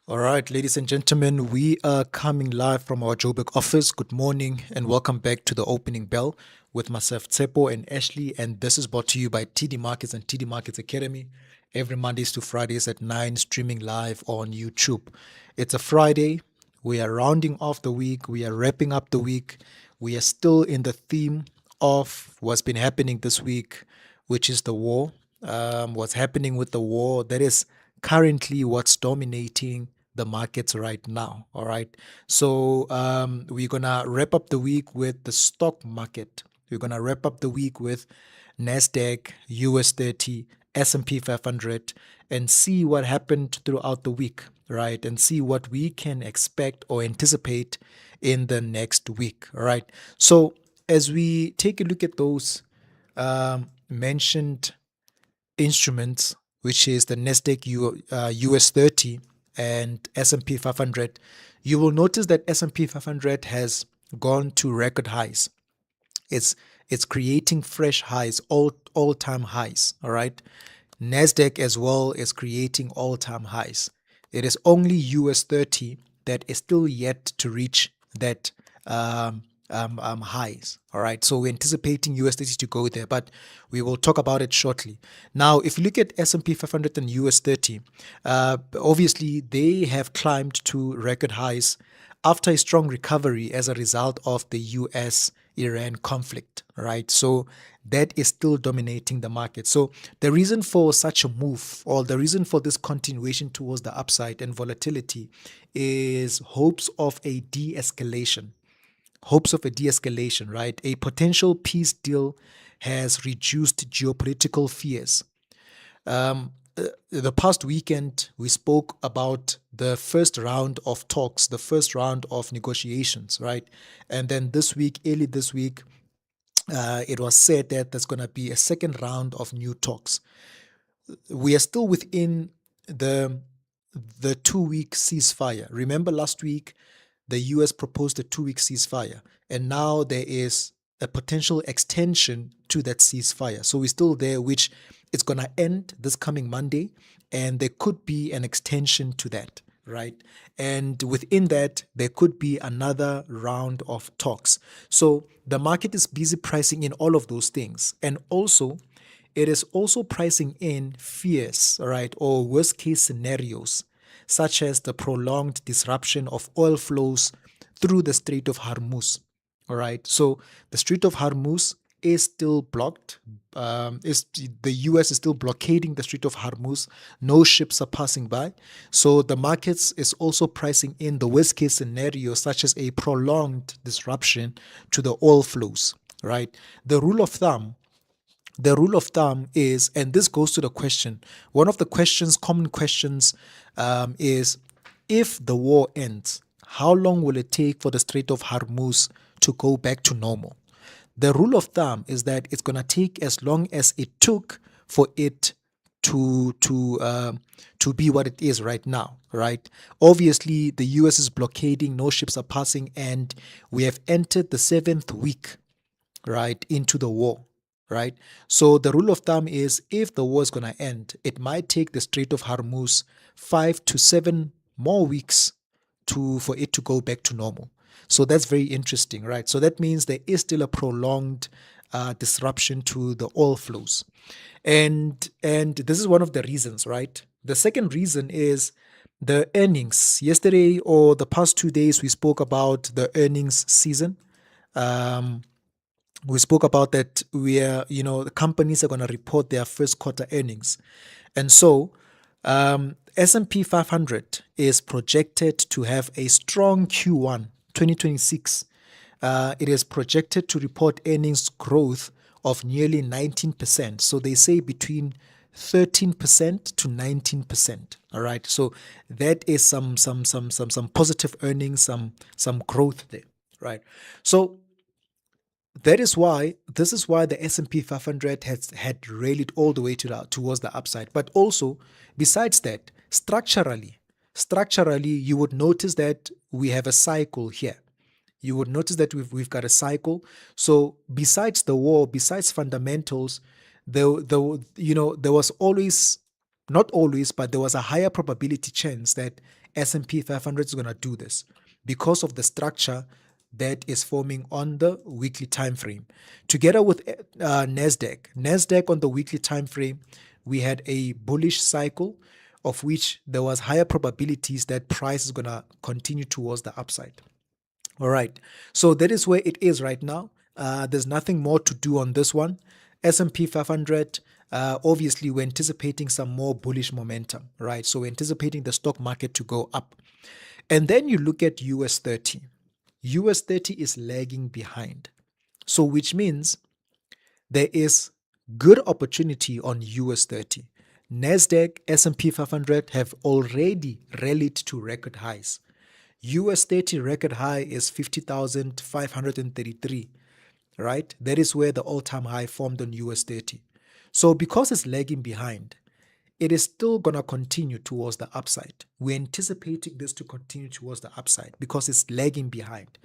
All right, ladies and gentlemen, we are coming live from our Joburg office. Good morning and welcome back to the opening bell with myself, Tshepo and Ashley. And this is brought to you by TD Markets and TD Markets Academy every Mondays to Fridays at 9, streaming live on YouTube. It's a Friday. We are rounding off the week. We are wrapping up the week. We are still in the theme of what's been happening this week, which is the war. What's happening with the war? That is currently what's dominating the markets right now. All right. So we're gonna wrap up the week with the stock market. We're gonna wrap up the week with Nasdaq, US 30, S&P 500, and see what happened throughout the week, right? And see what we can expect or anticipate in the next week. All right. So as we take a look at those mentioned instruments, which is the Nasdaq US 30 and S&P 500, you will notice that S&P 500 has gone to record highs. It's it's creating fresh highs, all-time highs, all right? Nasdaq as well is creating all-time highs. It is only US 30 that is still yet to reach that highs. All right, so we're anticipating US 30 to go there, but we will talk about it shortly. Now, if you look at S&P 500 and US 30, obviously they have climbed to record highs after a strong recovery as a result of the US Iran conflict, right? So that is still dominating the market. So the reason for such a move, or the reason for this continuation towards the upside and volatility, is hopes of a de-escalation. Hopes of a de-escalation, right? A potential peace deal has reduced geopolitical fears. The past weekend, we spoke about the first round of talks, the first round of negotiations, right? And then this week, early this week, it was said that there's going to be a second round of new talks. We are still within the the 2 week ceasefire. Remember last week, the US proposed a 2 week ceasefire, and now there is a potential extension to that ceasefire. So we're still there, which it's going to end this coming Monday, and there could be an extension to that, right? And within that, there could be another round of talks. So the market is busy pricing in all of those things. And also, it is also pricing in fears, right, or worst case scenarios, such as the prolonged disruption of oil flows through the Strait of Hormuz. All right, so the Strait of Hormuz is still blocked. Is the U.S. is still blockading the Strait of Hormuz? No ships are passing by. So the markets is also pricing in the worst case scenario, such as a prolonged disruption to the oil flows. Right. The rule of thumb is, and this goes to the question, one of the questions, common questions, is if the war ends, how long will it take for the Strait of Hormuz to go back to normal? The rule of thumb is that it's going to take as long as it took for it to be what it is right now, right? Obviously, the U.S. is blockading, no ships are passing, and we have entered the seventh week, right, into the war, right? So the rule of thumb is if the war is going to end, it might take the Strait of Hormuz 5 to 7 more weeks for it to go back to normal. So that's very interesting, right? So that means there is still a prolonged disruption to the oil flows, and this is one of the reasons, right? The second reason is the earnings. Yesterday or the past 2 days, we spoke about the earnings season. Um, we spoke about that the companies are going to report their first quarter earnings, and so S&P 500 is projected to have a strong Q1 2026. It is projected to report earnings growth of nearly 19%. So they say between 13% to 19%. All right. So that is some positive earnings, some growth there. Right. So this is why the S&P 500 has had rallied all the way towards the upside. But also, besides that, structurally, you would notice that we have a cycle here. You would notice that we've got a cycle. So besides the war, besides fundamentals, there was always, not always, but there was a higher probability chance that S&P 500 is going to do this because of the structure that is forming on the weekly time frame. Together with Nasdaq on the weekly time frame, we had a bullish cycle of which there was higher probabilities that price is going to continue towards the upside. All right. So that is where it is right now. There's nothing more to do on this one. S&P 500, obviously, we're anticipating some more bullish momentum, right? So we're anticipating the stock market to go up. And then you look at US 30. US 30 is lagging behind. So which means there is good opportunity on US 30. Nasdaq, S&P 500 have already rallied to record highs. US 30 record high is 50,533, right? That is where the all-time high formed on US 30. So because it's lagging behind, it is still going to continue towards the upside. We're anticipating this to continue towards the upside because it's lagging behind.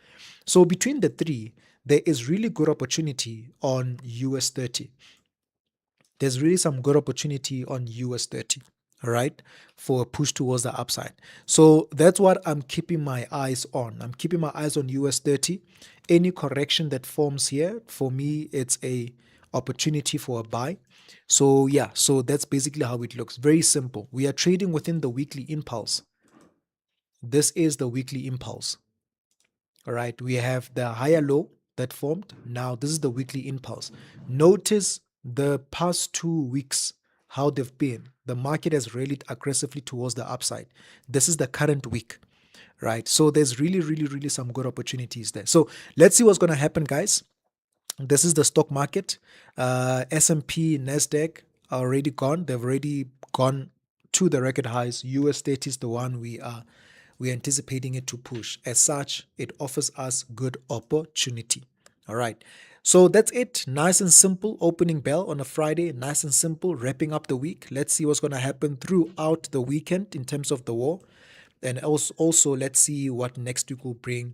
So between the three, there is really good opportunity on US 30. There's really some good opportunity on US 30, all right, for a push towards the upside. So that's what I'm keeping my eyes on. I'm keeping my eyes on US 30. Any correction that forms here, for me, it's a opportunity for a buy. So yeah, so that's basically how it looks. Very simple. We are trading within the weekly impulse. This is the weekly impulse. All right, we have the higher low that formed. Now, this is the weekly impulse. Notice the past 2 weeks, how they've been. The market has rallied aggressively towards the upside. This is the current week, right? So there's really, really, really some good opportunities there. So let's see what's going to happen, guys. This is the stock market. S&P, Nasdaq are already gone. They've already gone to the record highs. US 30 is the one we're anticipating it to push. As such, it offers us good opportunity. All right. So that's it. Nice and simple. Opening bell on a Friday. Nice and simple. Wrapping up the week. Let's see what's going to happen throughout the weekend in terms of the war. And also let's see what next week will bring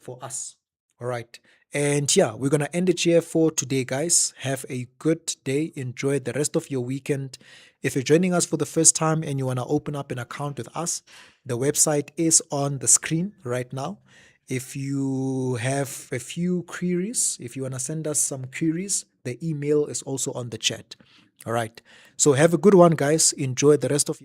for us. All right. And yeah, we're going to end it here for today, guys. Have a good day. Enjoy the rest of your weekend. If you're joining us for the first time and you want to open up an account with us, the website is on the screen right now. If you have a few queries, if you want to send us some queries, the email is also on the chat. All right. So have a good one, guys. Enjoy the rest of